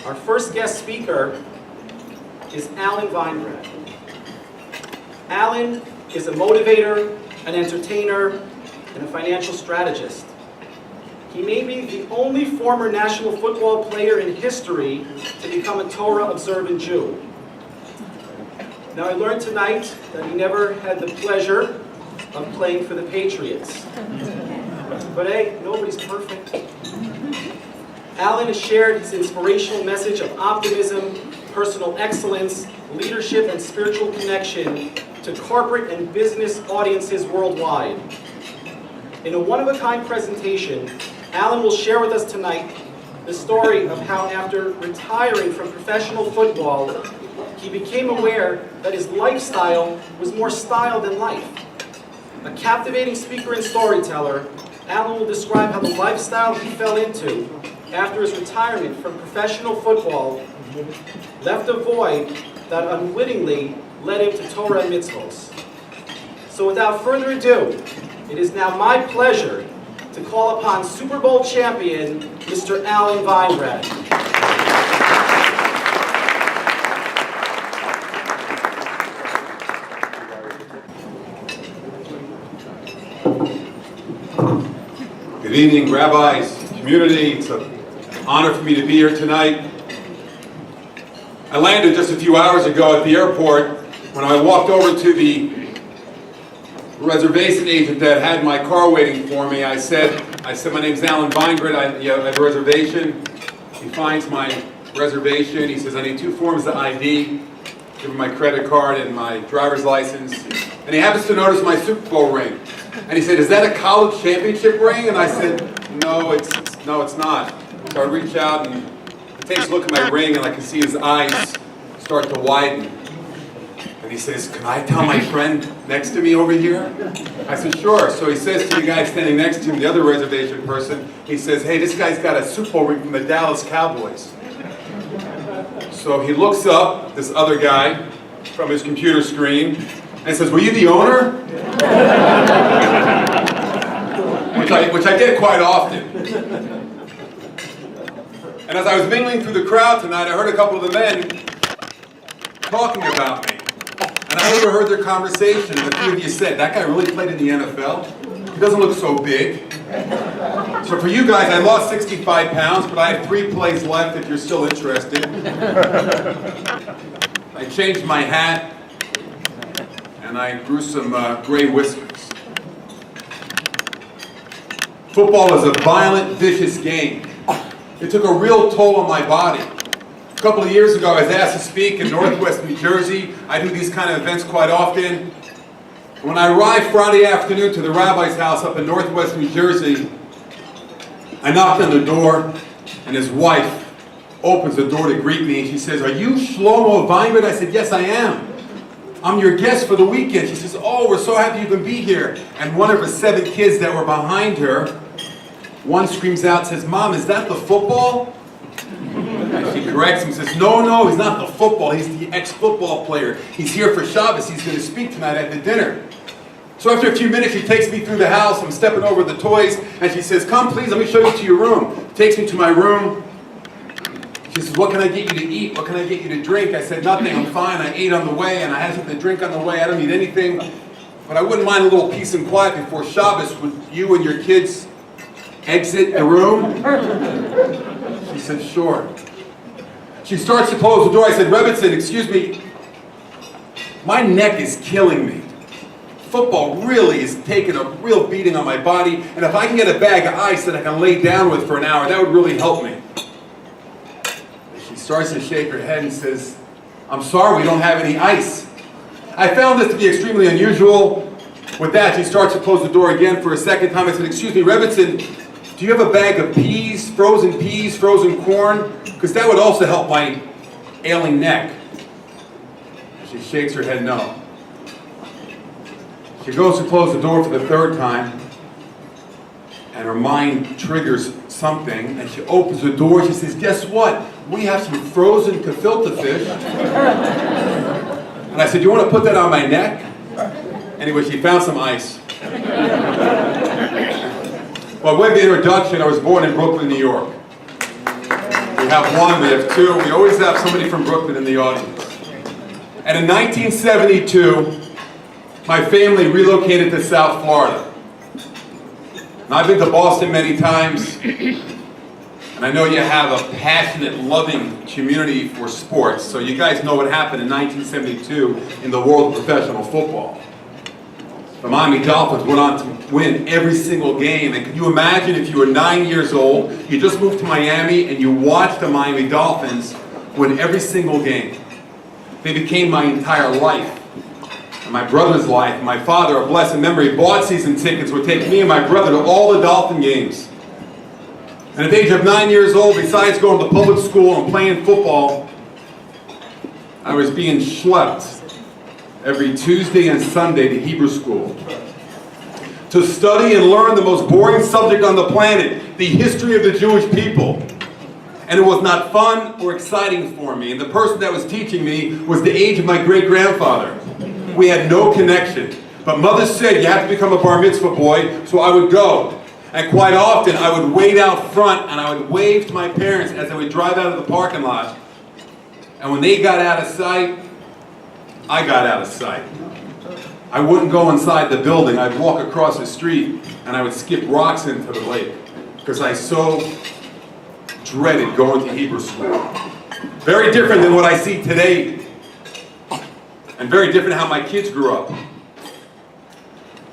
Our first guest speaker is Alan Veingrad. Alan is a motivator, an entertainer, and a financial strategist. He may be the only former national football player in history to become a Torah observant Jew. Now, I learned tonight that he never had the pleasure of playing for the Patriots. But hey, nobody's perfect. Alan has shared his inspirational message of optimism, personal excellence, leadership, and spiritual connection to corporate and business audiences worldwide. In a one-of-a-kind presentation, Alan will share with us tonight the story of how, after retiring from professional football, he became aware that his lifestyle was more style than life. A captivating speaker and storyteller, Alan will describe how the lifestyle he fell into after his retirement from professional football left a void that unwittingly led him to Torah and mitzvos. So without further ado, it is now my pleasure to call upon Super Bowl champion, Mr. Alan Veingrad. Good evening, rabbis, community. It's an honor for me to be here tonight. I landed just a few hours ago at the airport. When I walked over to the reservation agent that had my car waiting for me, I said, my name's Alan Veingrad, I have a reservation. He finds my reservation. He says, I need 2 forms of ID. Give him my credit card and my driver's license. And he happens to notice my Super Bowl ring. And he said, is that a college championship ring? And I said, no, it's not. So I reach out and he takes a look at my ring and I can see his eyes start to widen. And he says, can I tell my friend next to me over here? I said, sure. So he says to the guy standing next to him, the other reservation person, he says, hey, this guy's got a Super Bowl ring from the Dallas Cowboys. So he looks up, this other guy, from his computer screen, and says, were you the owner? which I did quite often. And as I was mingling through the crowd tonight, I heard a couple of the men talking about me. And I overheard their conversation, and a few of you said, that guy really played in the NFL? He doesn't look so big. So for you guys, I lost 65 pounds, but I have 3 plays left if you're still interested. I changed my hat, and I grew some gray whiskers. Football is a violent, vicious game. It took a real toll on my body. A couple of years ago, I was asked to speak in Northwest New Jersey. I do these kind of events quite often. When I arrived Friday afternoon to the rabbi's house up in Northwest New Jersey, I knocked on the door, and his wife opens the door to greet me, and she says, are you Shlomo Veingrad? I said, yes, I am. I'm your guest for the weekend. She says, oh, we're so happy you can be here. And one of her 7 kids that were behind her, one screams out, says, Mom, is that the football? And she corrects him and says, no, he's not the football. He's the ex-football player. He's here for Shabbos. He's going to speak tonight at the dinner. So after a few minutes, she takes me through the house. I'm stepping over the toys. And she says, come, please, let me show you to your room. Takes me to my room. She says, what can I get you to eat? What can I get you to drink? I said, nothing, I'm fine. I ate on the way, and I had something to drink on the way. I don't need anything. But I wouldn't mind a little peace and quiet before Shabbos. Would you and your kids exit the room? She said, sure. She starts to close the door. I said, Rebbitzin, excuse me. My neck is killing me. Football really is taking a real beating on my body. And if I can get a bag of ice that I can lay down with for an hour, that would really help me. She starts to shake her head and says, I'm sorry, we don't have any ice. I found this to be extremely unusual. With that, she starts to close the door again for a second time. I said, excuse me, Rebbitzin, do you have a bag of peas, frozen corn? Because that would also help my ailing neck. She shakes her head no. She goes to close the door for the 3rd time, and her mind triggers something, and she opens the door. She says, guess what? We have some frozen gefilte fish. And I said, you want to put that on my neck? Anyway, she found some ice. Well, by way of introduction, I was born in Brooklyn, New York. We have one, we have two. We always have somebody from Brooklyn in the audience. And in 1972, my family relocated to South Florida. And I've been to Boston many times, and I know you have a passionate, loving community for sports, so you guys know what happened in 1972 in the world of professional football. The Miami Dolphins went on to win every single game, and can you imagine if you were 9 years old, you just moved to Miami, and you watched the Miami Dolphins win every single game. They became my entire life. And my brother's life. My father, a blessed memory, bought season tickets, would take me and my brother to all the Dolphin games. And at the age of 9 years old, besides going to public school and playing football, I was being schlepped every Tuesday and Sunday to Hebrew school to study and learn the most boring subject on the planet, the history of the Jewish people. And it was not fun or exciting for me. And the person that was teaching me was the age of my great-grandfather. We had no connection. But mother said, you have to become a bar mitzvah boy, so I would go. And quite often, I would wait out front and I would wave to my parents as I would drive out of the parking lot. And when they got out of sight, I got out of sight. I wouldn't go inside the building. I'd walk across the street and I would skip rocks into the lake because I so dreaded going to Hebrew school. Very different than what I see today. And very different how my kids grew up.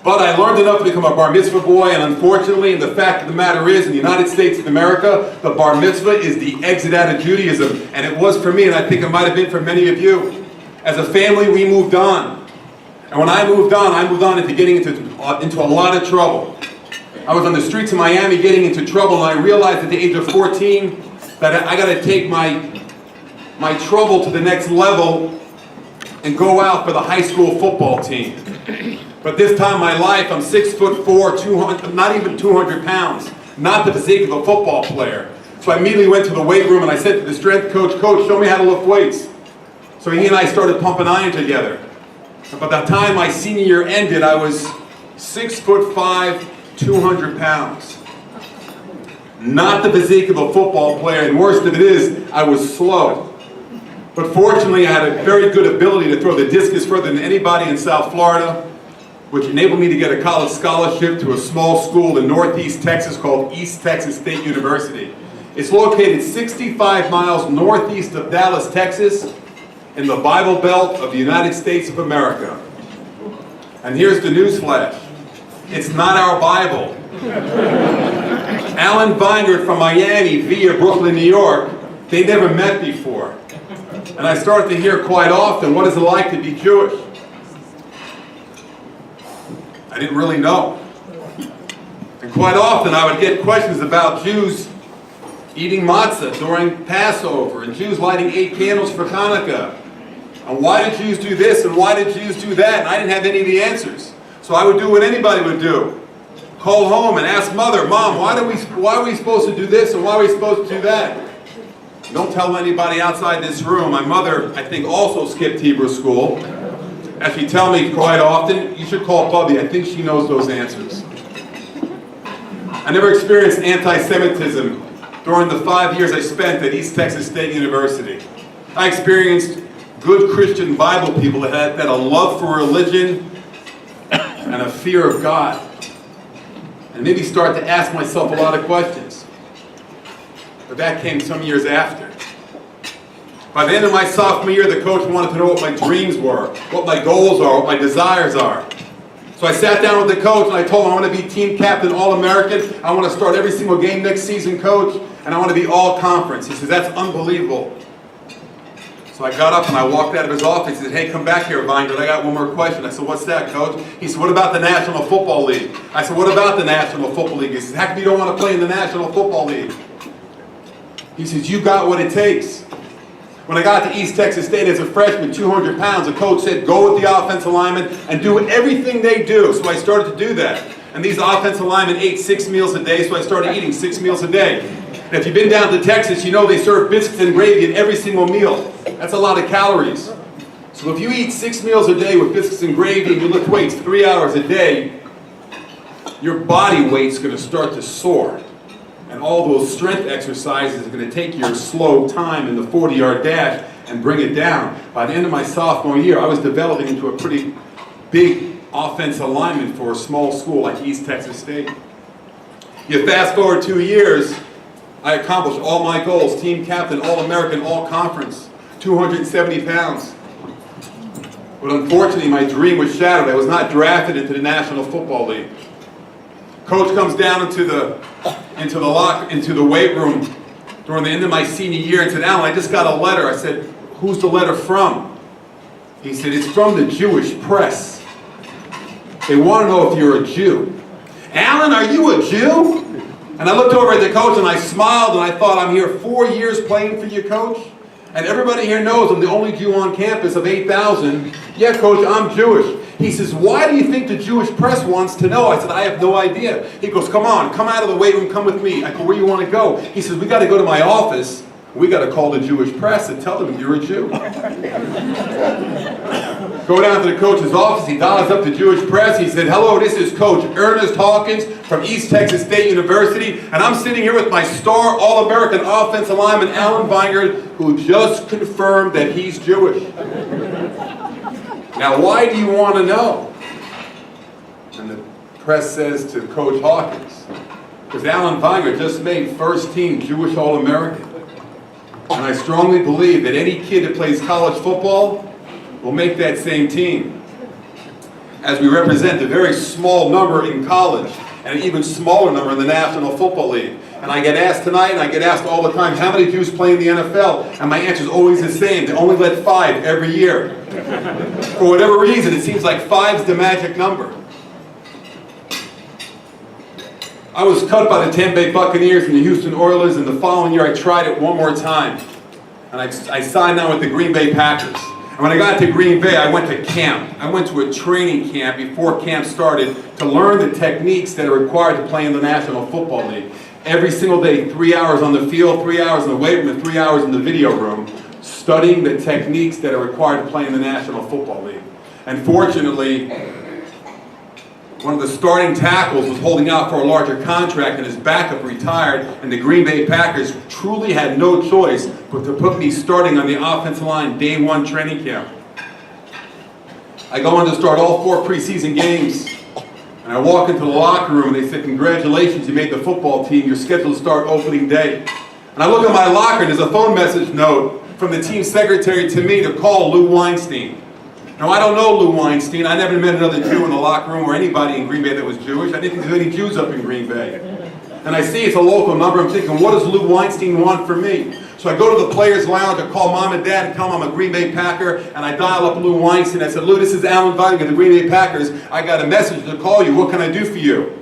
But I learned enough to become a bar mitzvah boy, and unfortunately, the fact of the matter is, in the United States of America, the bar mitzvah is the exit out of Judaism. And it was for me, and I think it might have been for many of you. As a family, we moved on. And when I moved on into getting into a lot of trouble. I was on the streets of Miami getting into trouble, and I realized at the age of 14 that I got to take my trouble to the next level and go out for the high school football team. But this time in my life, I'm 6'4", 200, not even 200 pounds, not the physique of a football player. So I immediately went to the weight room and I said to the strength coach, "Coach, show me how to lift weights." So he and I started pumping iron together. And by the time my senior year ended, I was 6'5", 200 pounds. Not the physique of a football player, and worst of it is, I was slow. But fortunately, I had a very good ability to throw the discus further than anybody in South Florida, which enabled me to get a college scholarship to a small school in Northeast Texas called East Texas State University. It's located 65 miles northeast of Dallas, Texas, in the Bible Belt of the United States of America. And here's the news flash. It's not our Bible. Alan Veingrad from Miami via Brooklyn, New York, they never met before. And I started to hear quite often, what is it like to be Jewish? I didn't really know. And quite often I would get questions about Jews eating matzah during Passover, and Jews lighting 8 candles for Hanukkah. And why did Jews do this, and why did Jews do that? And I didn't have any of the answers. So I would do what anybody would do. Call home and ask mother, "Mom, why are we supposed to do this, and why are we supposed to do that?" Don't tell anybody outside this room. My mother, I think, also skipped Hebrew school. As she tells me quite often, you should call Bubby. I think she knows those answers. I never experienced anti-Semitism during the 5 years I spent at East Texas State University. I experienced good Christian Bible people that had a love for religion and a fear of God. And maybe start to ask myself a lot of questions. But that came some years after. By the end of my sophomore year, the coach wanted to know what my dreams were, what my goals are, what my desires are. So I sat down with the coach and I told him I want to be team captain, All-American. I want to start every single game next season, coach, and I want to be all-conference. He says, "That's unbelievable." So I got up and I walked out of his office. He said, "Hey, come back here, Veingrad. I got one more question." I said, "What's that, coach?" He said, "What about the National Football League?" I said, "What about the National Football League?" He says, "How come you don't want to play in the National Football League?" He says, "You got what it takes." When I got to East Texas State as a freshman, 200 pounds, the coach said, "Go with the offensive linemen and do everything they do." So I started to do that. And these offensive linemen ate 6 meals a day, so I started eating 6 meals a day. And if you've been down to Texas, you know they serve biscuits and gravy at every single meal. That's a lot of calories. So if you eat 6 meals a day with biscuits and gravy and you lift weights 3 hours a day, your body weight's going to start to soar. And all those strength exercises are going to take your slow time in the 40-yard dash and bring it down. By the end of my sophomore year, I was developing into a pretty big offensive lineman for a small school like East Texas State. You fast forward 2 years, I accomplished all my goals: team captain, All-American, All-Conference, 270 pounds. But unfortunately, my dream was shattered. I was not drafted into the National Football League. Coach comes down into the weight room during the end of my senior year and said, "Alan, I just got a letter." I said, "Who's the letter from?" He said, "It's from the Jewish press. They want to know if you're a Jew." "Alan, are you a Jew?" And I looked over at the coach and I smiled and I thought, I'm here 4 years playing for you, coach? And everybody here knows I'm the only Jew on campus of 8,000. "Yeah, coach, I'm Jewish." He says, "Why do you think the Jewish press wants to know?" I said, "I have no idea." He goes, "Come on, come out of the weight room, come with me." I go, "Where do you want to go?" He says, "We got to go to my office. We got to call the Jewish press and tell them you're a Jew." Go down to the coach's office. He dials up the Jewish press. He said, "Hello, this is Coach Ernest Hawkins from East Texas State University, and I'm sitting here with my star All-American offensive lineman, Alan Veingrad, who just confirmed that he's Jewish." Now, why do you want to know? And the press says to Coach Hawkins, because Alan Veingrad just made first team Jewish All-American. And I strongly believe that any kid that plays college football will make that same team, as we represent a very small number in college and an even smaller number in the National Football League. And I get asked tonight, and I get asked all the time, how many Jews play in the NFL? And my answer is always the same: they only let 5 every year. For whatever reason, it seems like 5's the magic number. I was cut by the Tampa Bay Buccaneers and the Houston Oilers, and the following year I tried it one more time. And I signed on with the Green Bay Packers. And when I got to Green Bay, I went to camp. I went to a training camp before camp started to learn the techniques that are required to play in the National Football League. Every single day, 3 hours on the field, 3 hours in the weight room, and 3 hours in the video room, studying the techniques that are required to play in the National Football League. And fortunately, one of the starting tackles was holding out for a larger contract, and his backup retired, and the Green Bay Packers truly had no choice but to put me starting on the offensive line day 1 training camp. I go in to start all 4 preseason games, and I walk into the locker room, and they said, "Congratulations, you made the football team. You're scheduled to start opening day." And I look at my locker, and there's a phone message note from the team secretary to me to call Lou Weinstein. Now, I don't know Lou Weinstein. I never met another Jew in the locker room or anybody in Green Bay that was Jewish. I didn't think there was any Jews up in Green Bay. And I see it's a local number. I'm thinking, what does Lou Weinstein want from me? So I go to the players' lounge, I call mom and dad and tell them I'm a Green Bay Packer, and I dial up Lou Weinstein. I said, "Lou, this is Alan Veingrad of the Green Bay Packers. I got a message to call you. What can I do for you?"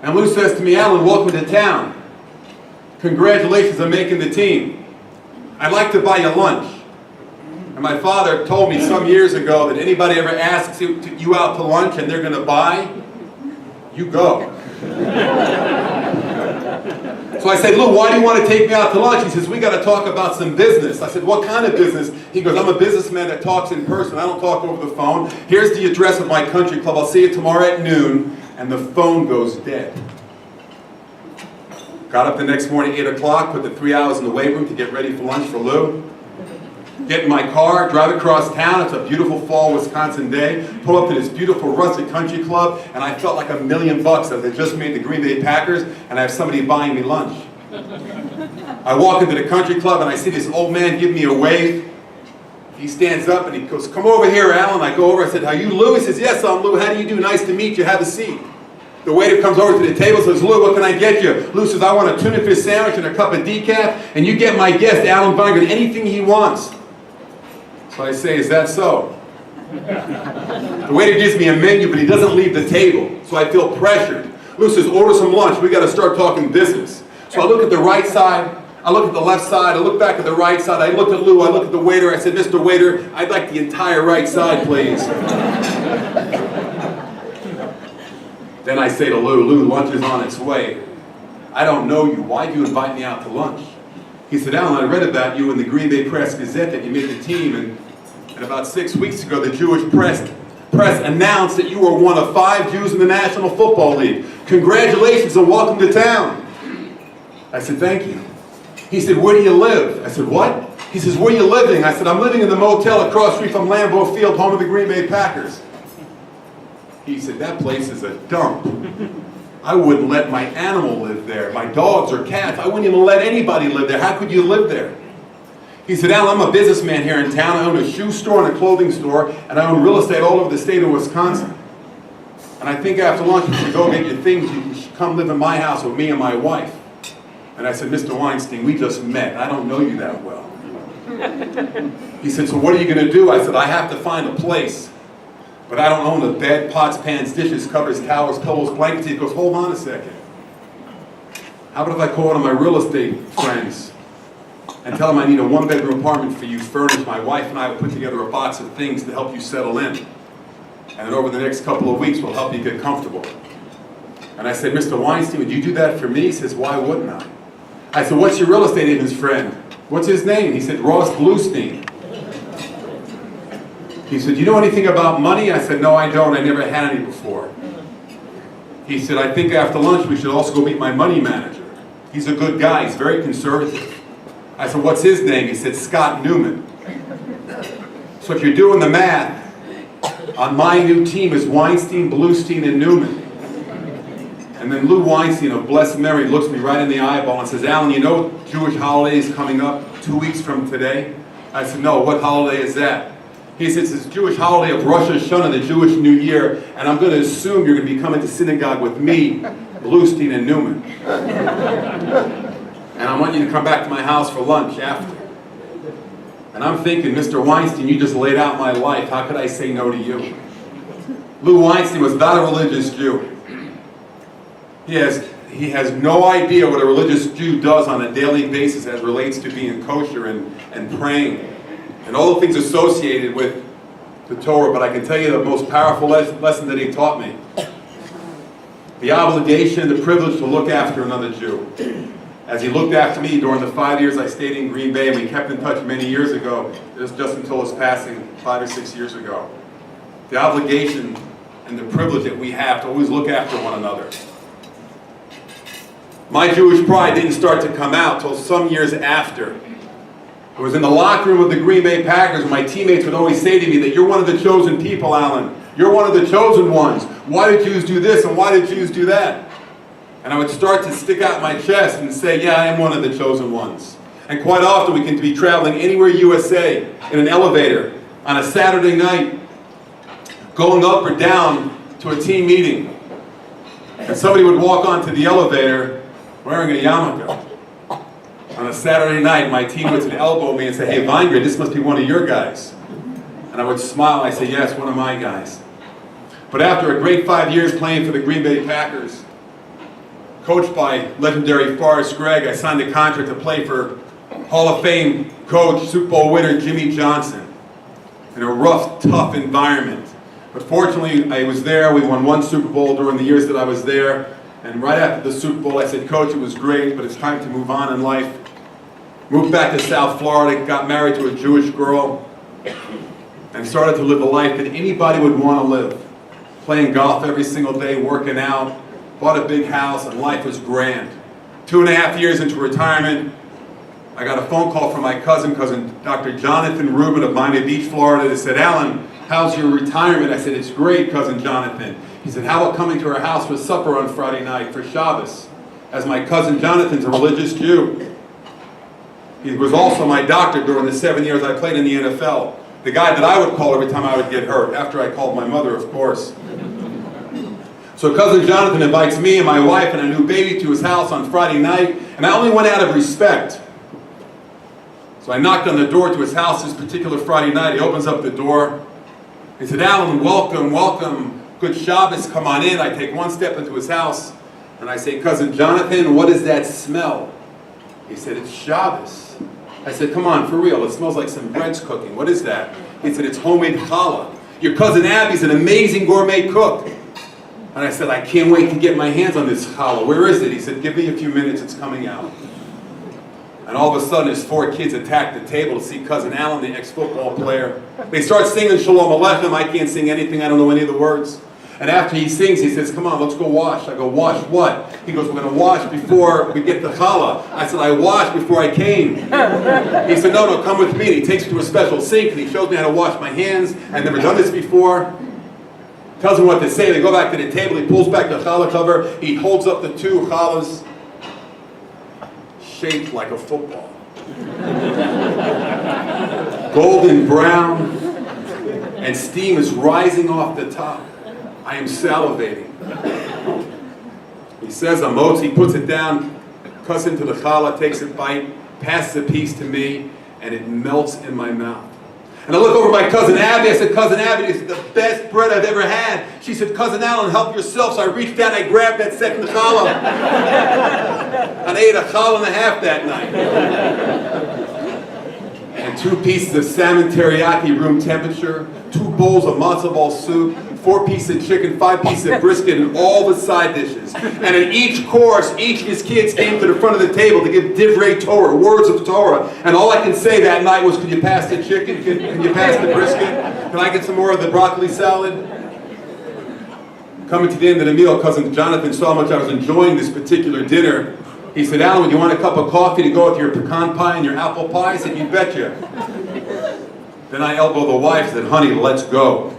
And Lou says to me, "Alan, welcome to town. Congratulations on making the team. I'd like to buy you lunch." And my father told me some years ago that anybody ever asks you out to lunch and they're going to buy, you go. So I said, "Lou, why do you want to take me out to lunch?" He says, "We got to talk about some business." I said, "What kind of business?" He goes, "I'm a businessman that talks in person. I don't talk over the phone. Here's the address of my country club. I'll see you tomorrow at noon." And the phone goes dead. Got up the next morning, 8 o'clock, put the 3 hours in the weight room to get ready for lunch for Lou. Get in my car, drive across town. It's a beautiful fall Wisconsin day. Pull up to this beautiful rustic country club, and I felt like $1,000,000 as I just made the Green Bay Packers, and I have somebody buying me lunch. I walk into the country club, and I see this old man give me a wave. He stands up, and he goes, "Come over here, Alan." I go over, I said, "Are you Lou?" He says, "Yes, I'm Lou. How do you do? Nice to meet you. Have a seat." The waiter comes over to the table and says, "Lou, what can I get you?" Lou says, "I want a tuna fish sandwich and a cup of decaf, and you get my guest, Alan Veingrad, anything he wants." So I say, "Is that so?" The waiter gives me a menu, but he doesn't leave the table, so I feel pressured. Lou says, "Order some lunch. We got to start talking business." So I look at the right side, I look at the left side, I look back at the right side, I look at Lou, I look at the waiter, I said, "Mr. Waiter, I'd like the entire right side, please." Then I say to Lou, "Lou, lunch is on its way. I don't know you. Why do you invite me out to lunch?" He said, "Alan, I read about you in the Green Bay Press-Gazette that you made the team, and about 6 weeks ago, the Jewish press announced that you were one of 5 Jews in the National Football League. Congratulations and welcome to town." I said, thank you. He said, where do you live? I said, what? He says, where are you living? I said, I'm living in the motel across the street from Lambeau Field, home of the Green Bay Packers. He said, that place is a dump. I wouldn't let my animal live there, my dogs or cats. I wouldn't even let anybody live there. How could you live there? He said, Alan, I'm a businessman here in town. I own a shoe store and a clothing store, and I own real estate all over the state of Wisconsin. And I think after lunch, you should go get your things. You should come live in my house with me and my wife. And I said, Mr. Weinstein, we just met. I don't know you that well. He said, so what are you going to do? I said, I have to find a place. But I don't own the bed, pots, pans, dishes, covers, towels, pillows, blankets. He goes, hold on a second. How about if I call one of my real estate friends and tell them I need a one-bedroom apartment for you, furnished. My wife and I will put together a box of things to help you settle in. And then over the next couple of weeks, we'll help you get comfortable. And I said, Mr. Weinstein, would you do that for me? He says, why wouldn't I? I said, what's your real estate agent's friend? What's his name? He said, Ross Bluestein. He said, do you know anything about money? I said, no, I don't. I never had any before. He said, I think after lunch we should also go meet my money manager. He's a good guy. He's very conservative. I said, what's his name? He said, Scott Newman. So if you're doing the math, on my new team is Weinstein, Bluestein, and Newman. And then Lou Weinstein of blessed memory looks me right in the eyeball and says, Alan, you know Jewish holiday is coming up 2 weeks from today? I said, no, what holiday is that? He says, it's the Jewish holiday of Rosh Hashanah, the Jewish New Year, and I'm going to assume you're going to be coming to synagogue with me, Bluestein, and Newman. And I want you to come back to my house for lunch after. And I'm thinking, Mr. Weinstein, you just laid out my life. How could I say no to you? Lou Weinstein was not a religious Jew. He has no idea what a religious Jew does on a daily basis as relates to being kosher and praying and all the things associated with the Torah. But I can tell you the most powerful lesson that he taught me. The obligation, the privilege to look after another Jew. As he looked after me during the 5 years I stayed in Green Bay, and we kept in touch many years ago, just until his passing 5 or 6 years ago. The obligation and the privilege that we have to always look after one another. My Jewish pride didn't start to come out till some years after. It was in the locker room of the Green Bay Packers, and my teammates would always say to me that you're one of the chosen people, Alan. You're one of the chosen ones. Why did Jews do this and why did Jews do that? And I would start to stick out my chest and say, yeah, I am one of the chosen ones. And quite often we can be traveling anywhere USA in an elevator on a Saturday night, going up or down to a team meeting. And somebody would walk onto the elevator wearing a yarmulke. On a Saturday night, my team would elbow me and say, hey, Veingrad, this must be one of your guys. And I would smile and I'd say, yes, one of my guys. But after a great 5 years playing for the Green Bay Packers, coached by legendary Forrest Gregg, I signed a contract to play for Hall of Fame coach, Super Bowl winner Jimmy Johnson, in a rough, tough environment. But fortunately, I was there. We won 1 Super Bowl during the years that I was there. And right after the Super Bowl, I said, Coach, it was great, but it's time to move on in life. Moved back to South Florida, got married to a Jewish girl, and started to live a life that anybody would want to live. Playing golf every single day, working out, bought a big house, and life was grand. 2.5 years into retirement, I got a phone call from my cousin Dr. Jonathan Rubin of Miami Beach, Florida, that said, Alan, how's your retirement? I said, it's great, cousin Jonathan. He said, how about coming to our house for supper on Friday night for Shabbos? As my cousin Jonathan's a religious Jew. He was also my doctor during the 7 years I played in the NFL. The guy that I would call every time I would get hurt, after I called my mother, of course. So cousin Jonathan invites me and my wife and a new baby to his house on Friday night, and I only went out of respect. So I knocked on the door to his house this particular Friday night. He opens up the door. He said, Alan, welcome, welcome. Good Shabbos, come on in. I take 1 step into his house, and I say, Cousin Jonathan, what is that smell? He said, it's Shabbos. I said, come on, for real, it smells like some bread's cooking. What is that? He said, it's homemade challah. Your cousin Abby's an amazing gourmet cook. And I said, I can't wait to get my hands on this challah. Where is it? He said, give me a few minutes, it's coming out. And all of a sudden, his 4 kids attack the table to see Cousin Alan, the ex-football player. They start singing Shalom Aleichem. I can't sing anything. I don't know any of the words. And after he sings, he says, come on, let's go wash. I go, wash what? He goes, we're going to wash before we get the challah. I said, I washed before I came. He said, no, come with me. And he takes me to a special sink, and he shows me how to wash my hands. I've never done this before. Tells me what to say. They go back to the table. He pulls back the challah cover. He holds up the two challahs shaped like a football. Golden brown, and steam is rising off the top. I am salivating. He says a motz, he puts it down, cuts into the challah, takes a bite, passes a piece to me, and it melts in my mouth. And I look over at my cousin Abby. I said, Cousin Abby, this is the best bread I've ever had. She said, Cousin Alan, help yourself. So I reached down, I grabbed that second challah. And I ate a challah and a half that night. And 2 pieces of salmon teriyaki room temperature, 2 bowls of matzo ball soup, 4 pieces of chicken, 5 pieces of brisket, and all the side dishes. And in each course, each of his kids came to the front of the table to give divrei Torah, words of Torah. And all I could say that night was, could you pass the chicken? Can you pass the brisket? Can I get some more of the broccoli salad? Coming to the end of the meal, Cousin Jonathan saw how much I was enjoying this particular dinner. He said, Alan, do you want a cup of coffee to go with your pecan pie and your apple pie? I said, you betcha. Then I elbowed the wife and said, honey, let's go.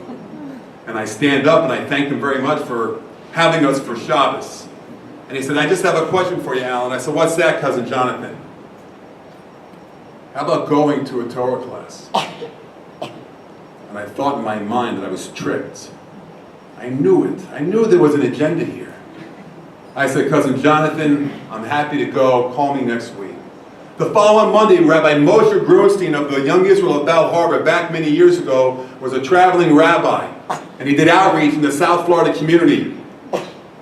And I stand up and I thank him very much for having us for Shabbos. And he said, I just have a question for you, Alan. I said, what's that, Cousin Jonathan? How about going to a Torah class? And I thought in my mind that I was tricked. I knew it. I knew there was an agenda here. I said, Cousin Jonathan, I'm happy to go. Call me next week. The following Monday, Rabbi Moshe Grunstein of the Young Israel of Bal Harbor, back many years ago, was a traveling rabbi. And he did outreach in the South Florida community,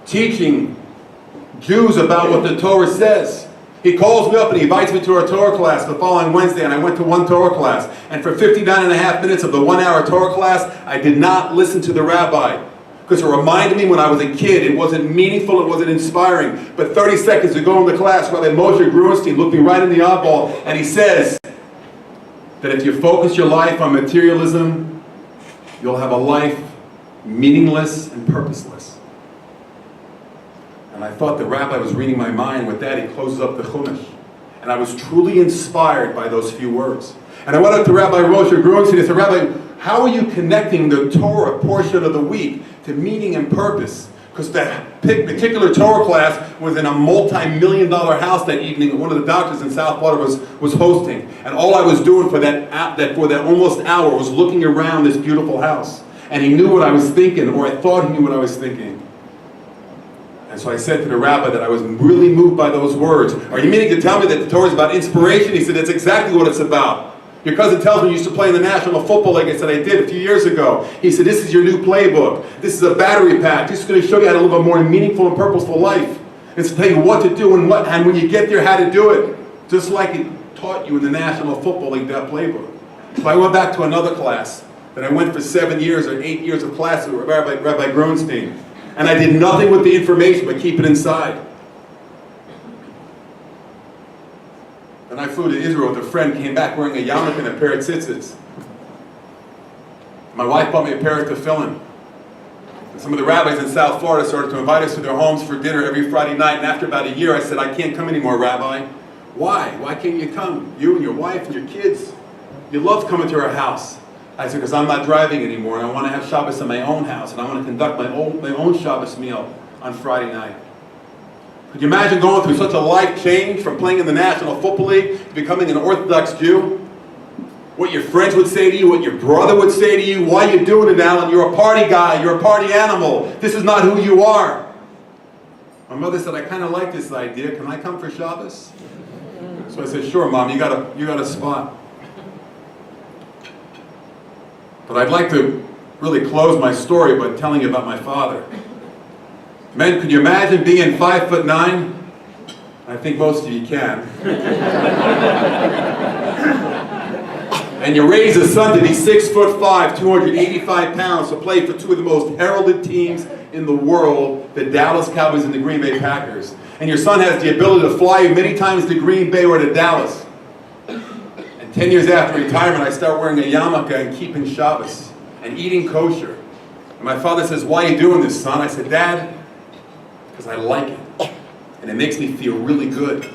teaching Jews about what the Torah says. He calls me up and he invites me to our Torah class the following Wednesday, and I went to one Torah class. And for 59.5 minutes of the 1-hour Torah class, I did not listen to the rabbi. Because it reminded me when I was a kid, it wasn't meaningful, it wasn't inspiring. But 30 seconds to go into class, Rabbi Moshe Grunstein looked me right in the eyeball, and he says that if you focus your life on materialism, you'll have a life meaningless and purposeless. And I thought the rabbi was reading my mind. With that, he closes up the Chumash. And I was truly inspired by those few words. And I went up to Rabbi Moshe Grunstein and said, Rabbi, how are you connecting the Torah portion of the week to meaning and purpose? Because that particular Torah class was in a multi-million-dollar house that evening that one of the doctors in South Florida was hosting. And all I was doing for that almost hour was looking around this beautiful house. And he knew what I was thinking, or I thought he knew what I was thinking. And so I said to the rabbi that I was really moved by those words. Are you meaning to tell me that the Torah is about inspiration? He said, that's exactly what it's about. Your cousin tells me you used to play in the National Football League. I said, I did a few years ago. He said, this is your new playbook. This is a battery pack. This is going to show you how to live a more meaningful and purposeful life. It's to tell you what to do and when you get there, how to do it. Just like it taught you in the National Football League, that playbook. So I went back to another class that I went for 7 years or 8 years of classes with Rabbi Grunstein. And I did nothing with the information but keep it inside. And I flew to Israel with a friend, came back wearing a yarmulke and a pair of tzitzits. My wife bought me a pair of tefillin. And some of the rabbis in South Florida started to invite us to their homes for dinner every Friday night. And after about a year, I said, I can't come anymore, Rabbi. Why? Why can't you come? You and your wife and your kids. You love coming to our house. I said, because I'm not driving anymore, and I want to have Shabbos in my own house, and I want to conduct my own Shabbos meal on Friday night. Could you imagine going through such a life change from playing in the National Football League to becoming an Orthodox Jew? What your friends would say to you, what your brother would say to you, why are you doing it, Alan? You're a party guy, you're a party animal. This is not who you are. My mother said, I kind of like this idea. Can I come for Shabbos? So I said, sure, Mom, you got a spot. But I'd like to really close my story by telling you about my father. Men, could you imagine being 5'9"? I think most of you can. And you raise a son to be 6'5", 285 pounds, to play for two of the most heralded teams in the world, the Dallas Cowboys and the Green Bay Packers. And your son has the ability to fly you many times to Green Bay or to Dallas. 10 years after retirement, I start wearing a yarmulke and keeping Shabbos and eating kosher. And And my father says, "Why are you doing this, son?" I said, "Dad, because I like it. And it makes me feel really good."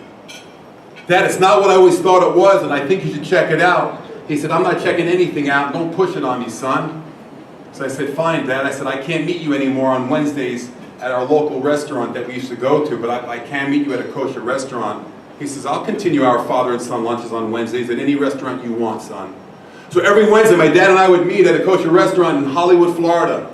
"Dad, it's not what I always thought it was, and I think you should check it out." He said, "I'm not checking anything out. Don't push it on me, son." So I said, "Fine, Dad." I said, "I can't meet you anymore on Wednesdays at our local restaurant that we used to go to, but I can meet you at a kosher restaurant." He says, "I'll continue our father and son lunches on Wednesdays at any restaurant you want, son." So every Wednesday, my dad and I would meet at a kosher restaurant in Hollywood, Florida.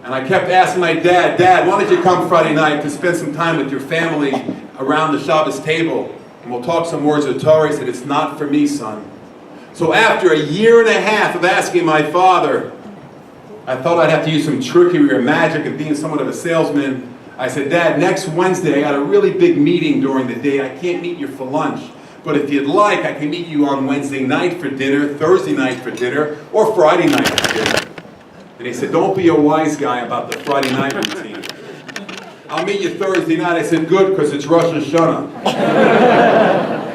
And I kept asking my dad, "Dad, why don't you come Friday night to spend some time with your family around the Shabbos table? And we'll talk some words of Torah." He said, "It's not for me, son." So after a year and a half of asking my father, I thought I'd have to use some trickery or magic and being somewhat of a salesman. I said, "Dad, next Wednesday I got a really big meeting during the day. I can't meet you for lunch. But if you'd like, I can meet you on Wednesday night for dinner, Thursday night for dinner, or Friday night for dinner." And he said, "Don't be a wise guy about the Friday night routine. I'll meet you Thursday night." I said, "Good, because it's Rosh Hashanah.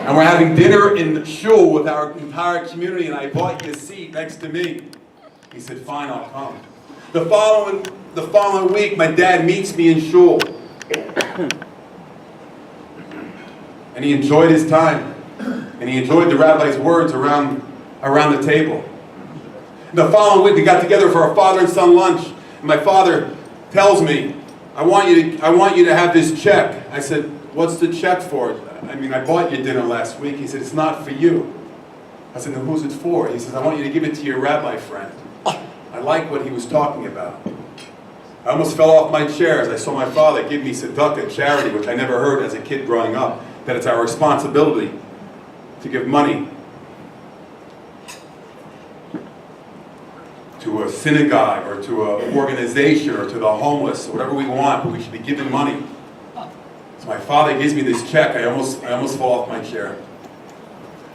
And we're having dinner in the shul with our entire community, and I bought you a seat next to me." He said, "Fine, I'll come." The following week, my dad meets me in shul. And he enjoyed his time. And he enjoyed the rabbi's words around the table. The following week, we got together for our father and son lunch. And my father tells me, I want you to have this check." I said, "What's the check for?" "I mean, I bought you dinner last week." He said, "It's not for you." I said, "Then who's it for?" He says, "I want you to give it to your rabbi friend." I like what he was talking about. I almost fell off my chair as I saw my father give me tzedakah, charity, which I never heard as a kid growing up, that it's our responsibility to give money to a synagogue or to an organization or to the homeless, or whatever we want, but we should be giving money. So my father gives me this check. I almost fall off my chair.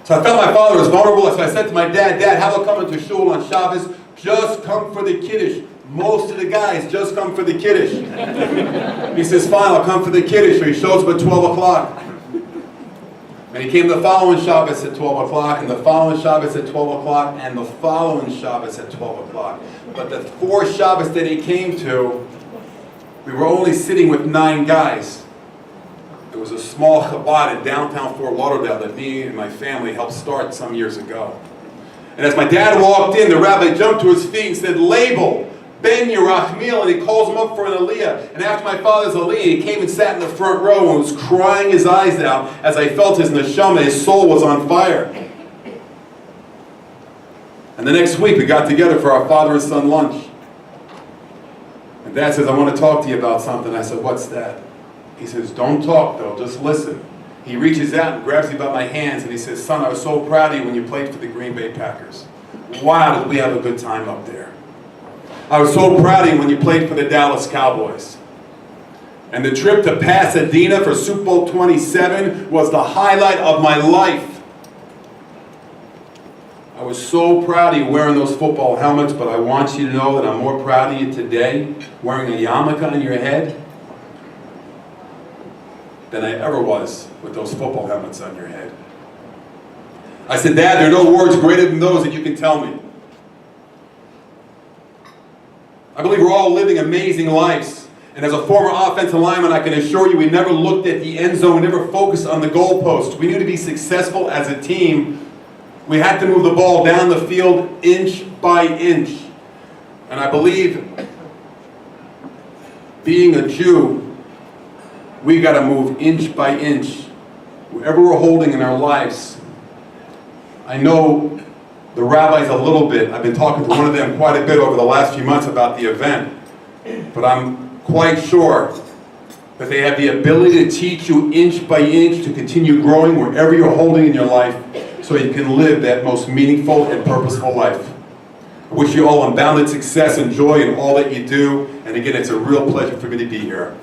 So I felt my father was vulnerable, so I said to my dad, "Dad, how about coming to shul on Shabbos? Just come for the Kiddush. Most of the guys just come for the Kiddush." He says, "Fine, I'll come for the Kiddush." So he shows up at 12 o'clock. And he came the following Shabbos at 12 o'clock, and the following Shabbos at 12 o'clock, and the following Shabbos at 12 o'clock. But the 4 Shabbos that he came to, we were only sitting with 9 guys. There was a small Chabad in downtown Fort Lauderdale that me and my family helped start some years ago. And as my dad walked in, the rabbi jumped to his feet and said, "Label, Ben Yerachmiel," and he calls him up for an aliyah. And after my father's aliyah, he came and sat in the front row and was crying his eyes out as I felt his neshama, his soul was on fire. And the next week, we got together for our father and son lunch. And Dad says, "I want to talk to you about something." I said, "What's that?" He says, "Don't talk though, just listen." He reaches out and grabs me by my hands and he says, "Son, I was so proud of you when you played for the Green Bay Packers. Wow, did we have a good time up there. I was so proud of you when you played for the Dallas Cowboys. And the trip to Pasadena for Super Bowl 27 was the highlight of my life. I was so proud of you wearing those football helmets, but I want you to know that I'm more proud of you today wearing a yarmulke on your head than I ever was with those football helmets on your head." I said, "Dad, there are no words greater than those that you can tell me. I believe we're all living amazing lives. And as a former offensive lineman, I can assure you we never looked at the end zone, we never focused on the goalpost. We knew to be successful as a team, we had to move the ball down the field inch by inch. And I believe, being a Jew, we got to move inch by inch. Wherever we're holding in our lives. I know the rabbis a little bit. I've been talking to one of them quite a bit over the last few months about the event. But I'm quite sure that they have the ability to teach you inch by inch to continue growing wherever you're holding in your life so you can live that most meaningful and purposeful life. I wish you all unbounded success and joy in all that you do. And again, it's a real pleasure for me to be here.